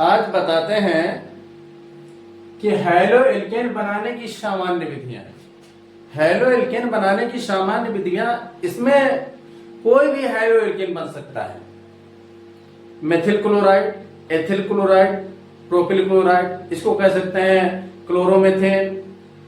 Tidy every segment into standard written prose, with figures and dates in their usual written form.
आज बताते हैं कि हैलो एल्केन बनाने की सामान्य विधियां। हैलो एल्केन बनाने की सामान्य विधियां, इसमें कोई भी हैलो एल्केन बन सकता है। Methyl chloride, ethyl chloride, propyl chloride, इसको कह सकते हैं क्लोरोमेथेन,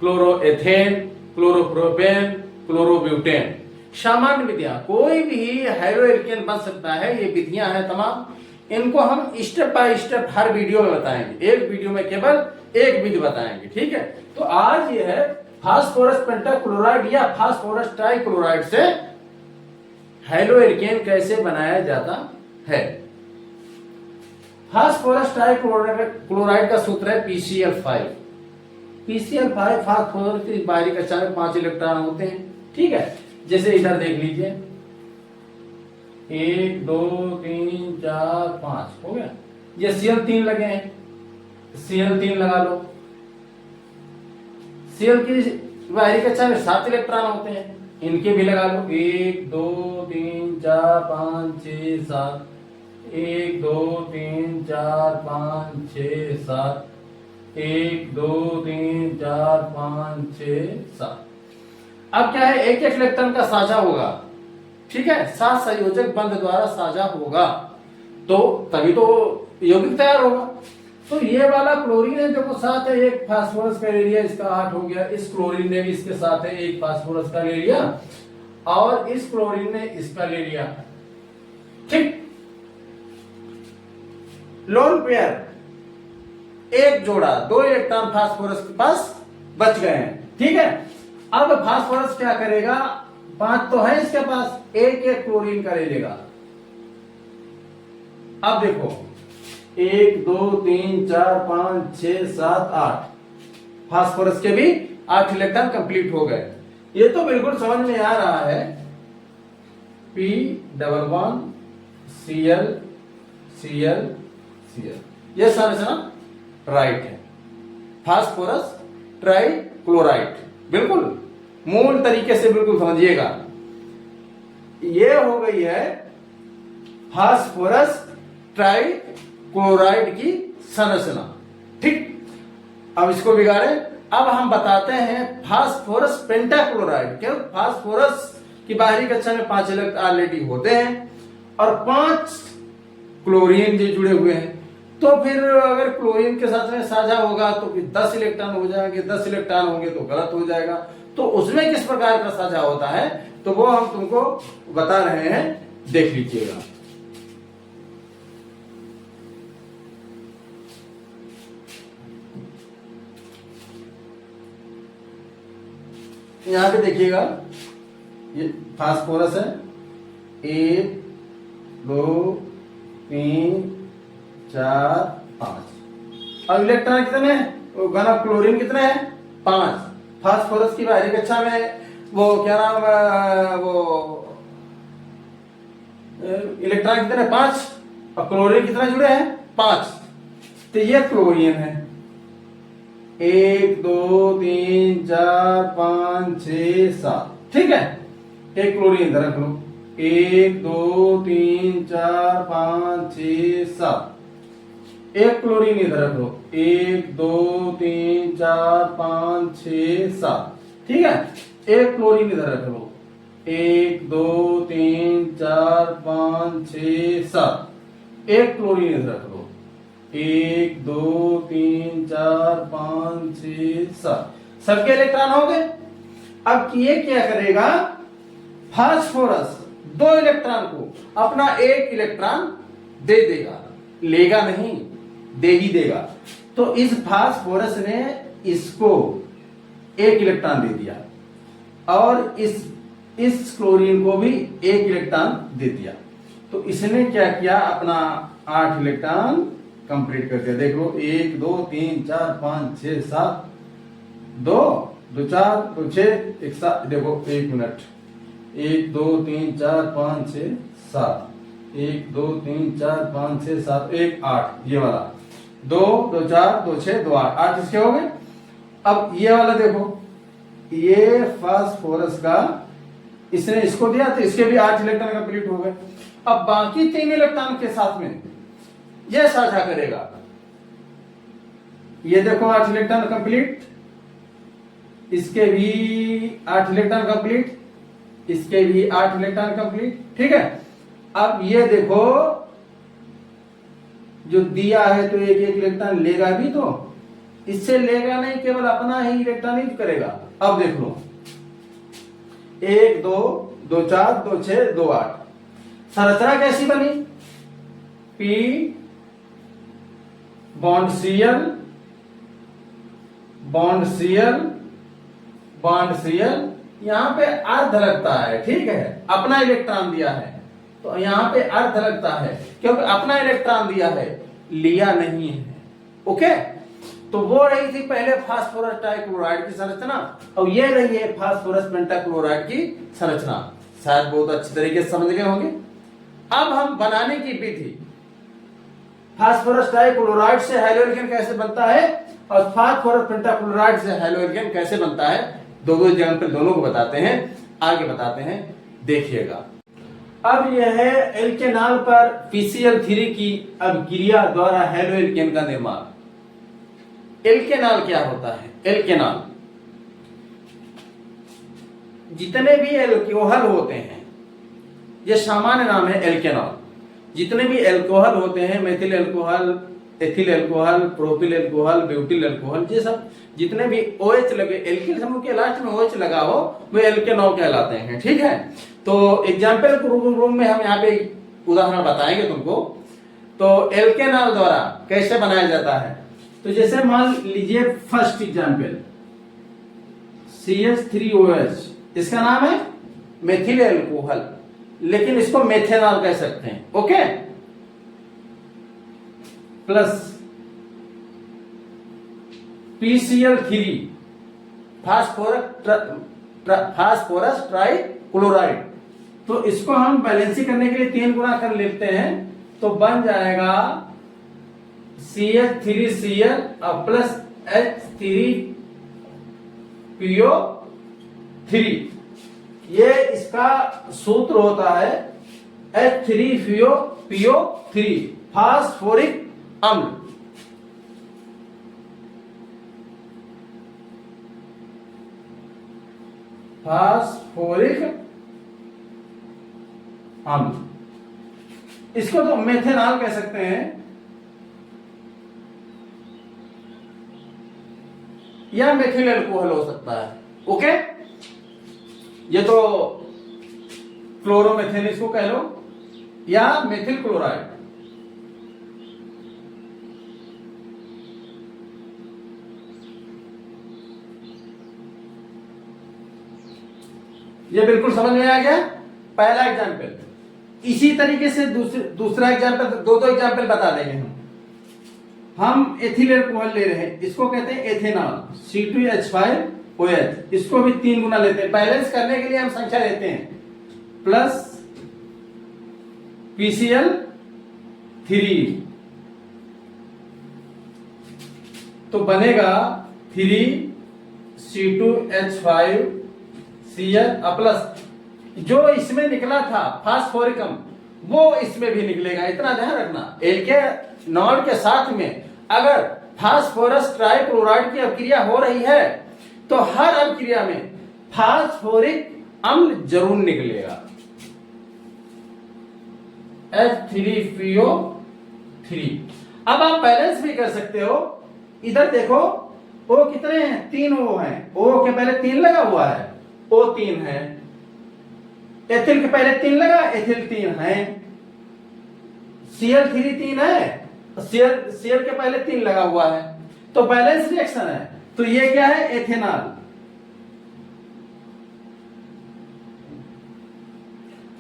क्लोरोएथेन, क्लोरोप्रोपेन, क्लोरोब्यूटेन। सामान्य विधियां, कोई भी हैलो एल्केन बन सकता है। ये विधियां हैं तमाम, इनको हम step by step her video में बताएंगे। एक वीडियो में केवल एक विधि बताएंगे, ठीक है। तो आज ये है फास्फोरस पेंटाक्लोराइड या फास्फोरस ट्राइक्लोराइड से हैलो एल्केन कैसे बनाया जाता है। फास्फोरस ट्राइक्लोराइड का सूत्र है PCl5। PCl5 फास्फोरस की बाहरी कक्षा में 5 इलेक्ट्रॉन होते हैं, ठीक है। जैसे इधर देख लीजिए, 1 2 3 4 5 हो गया। ये Cl3 लगे हैं, Cl3 लगा लो। Cl की बाहरी कक्षा में 7 इलेक्ट्रॉन होते हैं, इनके भी लगा लो। 1 2 3 4 5 6 7, 1 2 3 4 5 6 7, 1 2 3 4 5 6 7। अब क्या है, एक एक इलेक्ट्रॉन का साझा होगा, ठीक है। 7 संयोजक बंध द्वारा साझा होगा, तो तभी तो यौगिक तैयार होगा। तो ये वाला क्लोरीन है, देखो 7 है, एक फास्फोरस का ले लिया, इसका 8 हो गया। इस क्लोरीन ने भी इसके साथ है, एक फास्फोरस का ले लिया, और इस क्लोरीन ने इसका ले लिया, ठीक। लोन पेयर, एक जोड़ा, 2 इलेक्ट्रॉन फास्फोरस के पास बच गए हैं, ठीक है। अब फास्फोरस क्या करेगा, 5 तो है इसके पास, एक एक क्लोरीन का ले लेगा। अब देखो 1 2 3 4 5 6 7 8, फास्फोरस के भी 8 इलेक्ट्रॉन कंप्लीट हो गए। ये तो बिल्कुल समझ में आ रहा है। P11 Cl Cl Cl, यह संरचना राइट है, फास्फोरस ट्राइक्लोराइड। बिल्कुल मूल तरीके से बिल्कुल समझिएगा। ये हो गई है फास्फोरस ट्राइक्लोराइड की संरचना, ठीक। अब इसको बिगाड़े, अब हम बताते हैं फास्फोरस पेंटाक्लोराइड। क्यों, फास्फोरस की बाहरी कक्षा में 5 इलेक्ट्रॉन ऑलरेडी होते हैं और 5 क्लोरीन जो जुड़े हुए हैं। तो फिर अगर क्लोरीन के साथ में साझा होगा तो फिर 10 इलेक्ट्रॉन हो जाएंगे, 10 इलेक्ट्रॉन होंगे तो गलत हो जाएगा। तो उसमें किस प्रकार का साझा होता है, तो वो हम तुमको बता रहे हैं, देख लीजिएगा। यहां पे देखिएगा, ये फास्फोरस है, 1 2 3 4 5। अब इलेक्ट्रॉन कितने हैं, घन क्लोरीन कितने हैं, 5। फास्फोरस की बाहरी कक्षा में वो क्या नाम, वो इलेक्ट्रॉन कितने, 5, और क्लोरीन कितने जुड़े हैं, 5। तो ये क्लोरीन है, 1 2 3 4 5 6 7, ठीक है। एक क्लोरीन इधर रख लो, 1 2 3 4 5 6 7। एक क्लोरीन इधर रख लो, 1 2 3 4 5 6 7, ठीक है। एक क्लोरीन इधर रख लो, 1 2 3 4 5 6 7। एक क्लोरीन इधर रख लो, 1 2 3 4 5 6 7। सबके इलेक्ट्रॉन हो गए। अब ये क्या करेगा, फास्फोरस 2 इलेक्ट्रॉन को अपना 1 इलेक्ट्रॉन दे देगा, लेगा नहीं, दे ही देगा। तो इस फास्फोरस ने इसको 1 इलेक्ट्रॉन दे दिया, और इस क्लोरीन को भी 1 इलेक्ट्रॉन दे दिया। तो इसने क्या किया, अपना 8 इलेक्ट्रॉन कंप्लीट कर दिया। देख लो, 1 2 3 4 5 6 7, 2 2 4 2 6 1 7। देखो 1 मिनट, 1 2 3 4 5 6 7, 1 2 3 4 5 6 7, 1 8। ये वाला 2 2 4 2 6 2 8, 8 इसके हो गए। अब ये वाला देखो, ये फास्फोरस का इसने इसको दिया, तो इसके भी 8 इलेक्ट्रॉन कंप्लीट हो गए। अब बाकी 3 इलेक्ट्रॉन के साथ में यह साझा करेगा, ये देखो 8 इलेक्ट्रॉन कंप्लीट, इसके भी 8 इलेक्ट्रॉन कंप्लीट, इसके भी 8 इलेक्ट्रॉन कंप्लीट। ठीक है, अब ये देखो जो दिया है तो एक एक इलेक्ट्रॉन लेगा भी, तो इससे लेगा नहीं, केवल अपना ही इलेक्ट्रॉन यूज करेगा। अब देख लो 1 2 2 4 2 6 2 8। संरचना कैसी बनी? P bond Cl bond Cl bond Cl, यहां पे अर्ध लगता है। ठीक है, अपना इलेक्ट्रॉन दिया है तो यहां पे अर्ध लगता है, क्योंकि अपना इलेक्ट्रॉन दिया है, लिया नहीं है। ओके, तो वो रही थी पहले फास्फोरस ट्राइक्लोराइड की संरचना, और ये रही है फास्फोरस पेंटाक्लोराइड की संरचना। शायद बहुत अच्छी तरीके से समझ गए होंगे। अब हम बनाने की विधि, फास्फोरस ट्राइक्लोराइड से हैलोजन कैसे बनता है और फास्फोरस पेंटाक्लोराइड से हैलोजन कैसे बनता है, दो एग्जांपल दोनों को बताते हैं, आगे बताते हैं, देखिएगा। अब यह है एल्केनॉल पर PCl3 की अभिक्रिया द्वारा हैलोजन का निर्माण। एल्केनॉल क्या होता है? एल्केनॉल जितने भी एल्कोहल होते हैं, ये सामान्य नाम है एल्केनॉल। जितने भी एल्कोहल होते हैं, methyl alcohol, ethyl alcohol, propyl alcohol, butyl alcohol, ये सब जितने भी OH लगे, एल्किल समूह के लास्ट में OH लगा हो, वे एल्केनॉल कहलाते हैं। ठीक है, तो एग्जाम्पल के रूप में हम यहाँ पे उदाहरण बताएंगे तुमको। तो एल्केनॉल द्वारा कैसे बनाया जाता है, तो जैसे मान लीजिए फर्स्ट एग्जाम्पल CH3OH, इसका नाम है मेथिल एल्कोहल, लेकिन इसको मेथेनॉल कह सकते हैं। Okay, plus PCl3 phosphorus trichloride, तो इसको हम बैलेंसिंग करने के लिए 3 गुना कर लेते हैं, तो बन जाएगा CH3Cl और प्लस H3PO3। ये इसका सूत्र होता है H3PO3, फास्फोरिक अम्ल। फास्फोरिक अम्ल, इसको तो मेथेनॉल कह सकते हैं, या मेथिल एल्कोहल हो सकता है। ओके, ये तो क्लोरोमेथेन इसको कह लो, या मेथिल क्लोराइड। ये बिल्कुल समझ में आ गया पहला एग्जाम्पल। इसी तरीके से दूसरा एग्जाम्पल, दो एग्जाम्पल बता देंगे हम एथिल एल्कोहल ले रहे हैं, इसको कहते हैं एथेनॉल, C2H5OH, इसको भी 3 गुना लेते हैं। बैलेंस करने के लिए हम संख्या लेते हैं, प्लस PCl3, तो बनेगा 3C2H5Cl प्लस जो इसमें निकला था फास्फोरिकम, वो इसमें भी निकलेगा। इतना ध्यान रखना, एल्केनॉल के साथ में अगर फास्फोरस ट्राइक्लोराइड की अभिक्रिया हो रही है तो हर अभिक्रिया में फास्फोरिक अम्ल जरूर निकलेगा, H3PO3। अब आप बैलेंस भी कर सकते हो। इधर देखो O कितने हैं? 3 O हैं। O के पहले 3 लगा हुआ है, O 3 है। एथिल के पहले 3 लगा, एथिल 3 है। Cl3 3 है, Cl के पहले 3 लगा हुआ है, तो बैलेंस रिएक्शन है। तो ये क्या है? एथेनॉल।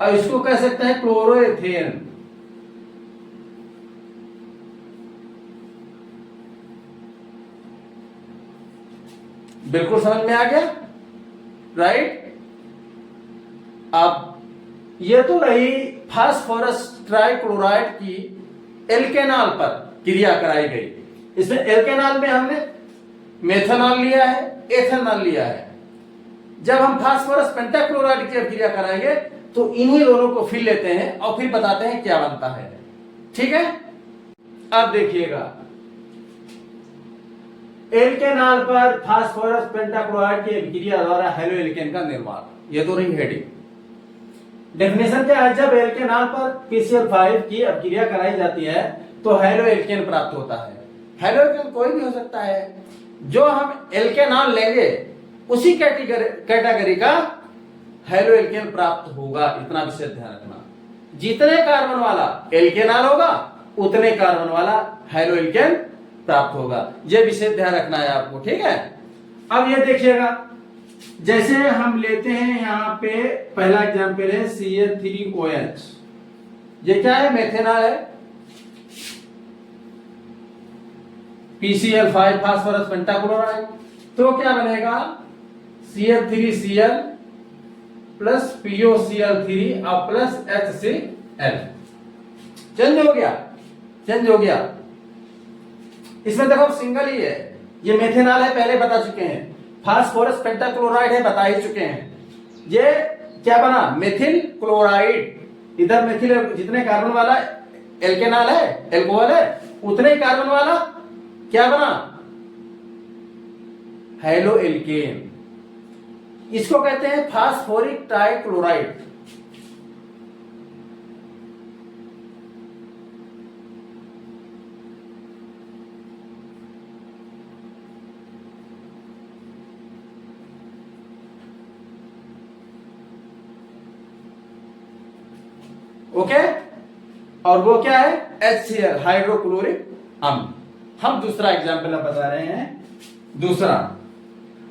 और इसको कह सकते हैं क्लोरोएथेन। बिल्कुल समझ में आ गया, राइट। अब ये तो रही फास्फोरस ट्राइक्लोराइड की एल्केनॉल पर क्रिया कराई गई। इसमें एल्केनॉल में हमने मेथनॉल लिया है, एथेनॉल लिया है। जब हम फास्फोरस पेंटाक्लोराइड की क्रिया कराएंगे तो इन्हीं दोनों को फिर लेते हैं और फिर बताते हैं क्या बनता है। ठीक है, अब देखिएगा एल्केनॉल पर फास्फोरस पेंटाक्लोराइड की अभिक्रिया द्वारा हैलो एल्केन का निर्माण। ये तो रही हेडिंग। डेफिनेशन क्या है, जब एल्केनॉल पर PCl5 की अभिक्रिया कराई जाती है तो हैलो एल्केन प्राप्त होता है। हैलो एल्केन कोई भी हो सकता है, जो हम एल्केनॉल लेंगे उसी कैटेगरी का हैलो एल्केन प्राप्त होगा। इतना विशेष ध्यान रखना, जितने कार्बन वाला एल्केनॉल होगा उतने कार्बन वाला हैलो एल्केन प्राप्त होगा। यह विशेष ध्यान रखना है आपको, ठीक है। अब ये देखिएगा, जैसे हम लेते हैं यहां पे पहला एग्जांपल है CH3OH। ये क्या है, मेथेनॉल है। PCl5 फास्फोरस पेंटाक्लोराइड, तो क्या बनेगा CH3Cl प्लस POCl3 और प्लस HCl। चेंज हो गया, चेंज हो गया। इसमें देखो सिंगल ही है, ये मेथेनॉल है, पहले बता चुके हैं। फास्फोरस पेंटाक्लोराइड है, बता ही चुके हैं। ये क्या बना, मेथिल क्लोराइड। इधर मेथिल, जितने कार्बन वाला एल्केनॉल है, एल्कोहल है, उतने ही कार्बन वाला क्या बना, हैलो एल्केन। इसको कहते हैं फास्फोरिक ट्राइक्लोराइड। ओके, और वो क्या है, HCl हाइड्रोक्लोरिक अम्ल। हम दूसरा एग्जाम्पल अब बता रहे हैं, दूसरा।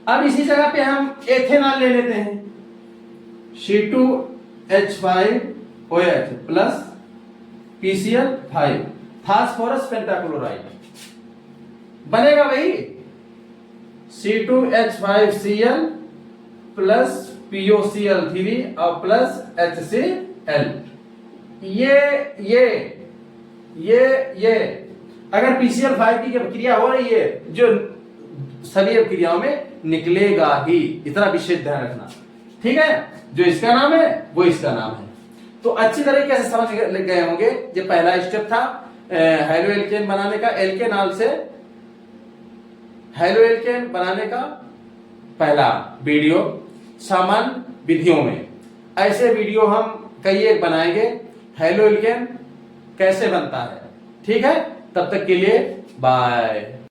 अब इसी जगह पे हम एथेनॉल ले लेते हैं, C2H5OH plus PCl5 phosphorus pentachloride. बनेगा वही C2H5Cl प्लस POCl3 और प्लस HCl। ये अगर PCl5 की क्रिया हो रही है, जो सभी अपक्रियाओं में निकलेगा ही। इतना विशेष ध्यान रखना, ठीक है। जो इसका नाम है वो इसका नाम है। तो अच्छी तरीके से समझ गए होंगे। ये पहला स्टेप था हैलो एल्केन बनाने का, एल्केनॉल से हैलो एल्केन बनाने का पहला वीडियो। सामान्य विधियों में ऐसे वीडियो हम कई एक बनाएंगे, हैलो एल्केन कैसे बनता है, ठीक है। तब तक के लिए बाय।